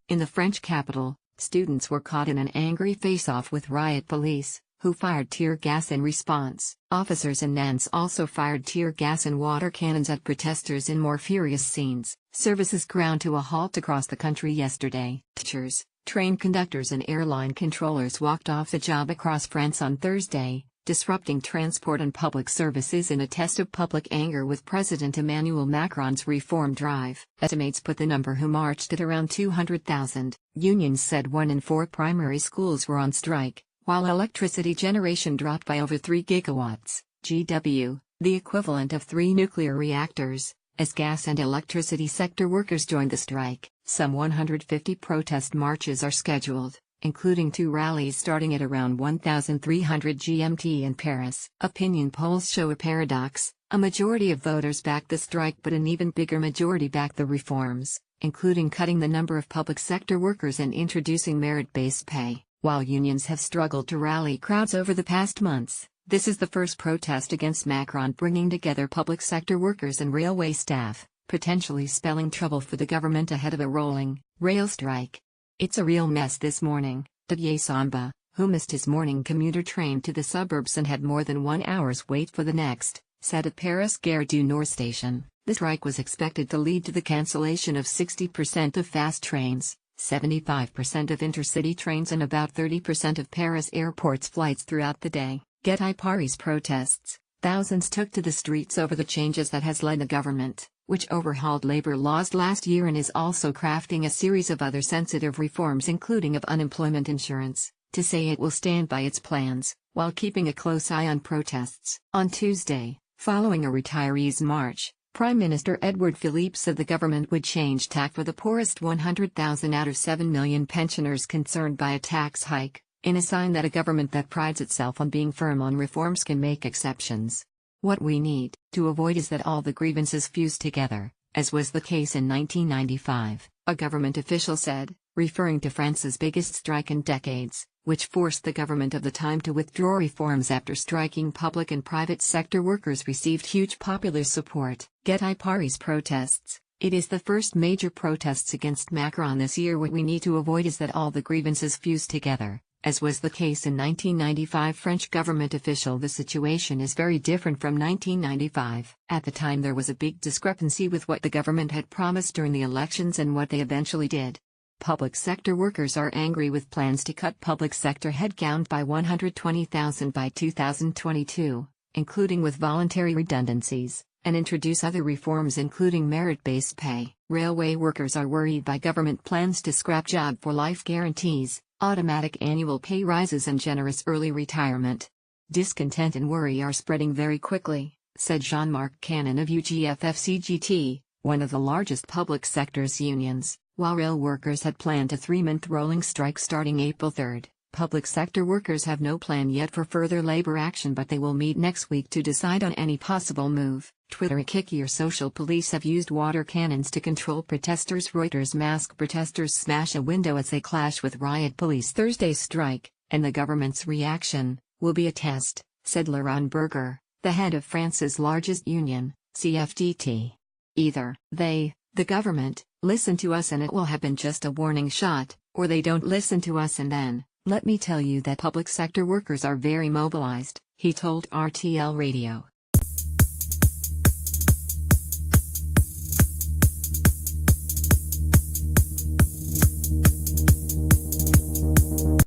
In the French capital, students were caught in an angry face-off with riot police, who fired tear gas in response. Officers in Nantes also fired tear gas and water cannons at protesters in more furious scenes. Services ground to a halt across the country yesterday. Teachers, train conductors and airline controllers walked off the job across France on Thursday, disrupting transport and public services in a test of public anger with President Emmanuel Macron's reform drive. Estimates put the number who marched at around 200,000. Unions said 1 in 4 primary schools were on strike, while electricity generation dropped by over 3 gigawatts, GW, the equivalent of 3 nuclear reactors, as gas and electricity sector workers joined the strike. Some 150 protest marches are scheduled, including 2 rallies starting at around 1,300 GMT in Paris. Opinion polls show a paradox: a majority of voters backed the strike, but an even bigger majority backed the reforms, including cutting the number of public sector workers and introducing merit-based pay. While unions have struggled to rally crowds over the past months, this is the first protest against Macron bringing together public sector workers and railway staff, potentially spelling trouble for the government ahead of a rolling rail strike. "It's a real mess this morning," Didier Samba, who missed his morning commuter train to the suburbs and had more than 1 hour's wait for the next, said at Paris Gare du Nord station. The strike was expected to lead to the cancellation of 60% of fast trains, 75% of intercity trains and about 30% of Paris airport's flights throughout the day. Get Paris protests. Thousands took to the streets over the changes that has led the government, which overhauled labor laws last year and is also crafting a series of other sensitive reforms including of unemployment insurance, to say it will stand by its plans, while keeping a close eye on protests. On Tuesday, following a retirees' march, Prime Minister Edouard Philippe said the government would change tack for the poorest 100,000 out of 7 million pensioners concerned by a tax hike, in a sign that a government that prides itself on being firm on reforms can make exceptions. "What we need to avoid is that all the grievances fuse together, as was the case in 1995, a government official said, referring to France's biggest strike in decades, which forced the government of the time to withdraw reforms after striking public and private sector workers received huge popular support. Get Paris protests. It is the first major protests against Macron this year. What we need to avoid is that all the grievances fuse together, as was the case in 1995. French government official. The situation is very different from 1995. At the time there was a big discrepancy with what the government had promised during the elections and what they eventually did. Public sector workers are angry with plans to cut public sector headcount by 120,000 by 2022, including with voluntary redundancies, and introduce other reforms including merit-based pay. Railway workers are worried by government plans to scrap job-for-life guarantees, automatic annual pay rises and generous early retirement. "Discontent and worry are spreading very quickly," said Jean-Marc Cannon of UGF-FCGT, one of the largest public sector's unions. While rail workers had planned a 3-month rolling strike starting April 3, public sector workers have no plan yet for further labor action, but they will meet next week to decide on any possible move. Twitter Kiki or social police have used water cannons to control protesters. Reuters masked protesters smash a window as they clash with riot police. Thursday's strike, and the government's reaction, will be a test, said Laurent Berger, the head of France's largest union, CFDT. Either they, the government, listen to us and it will have been just a warning shot, or they don't listen to us and then, let me tell you that public sector workers are very mobilized, he told RTL Radio.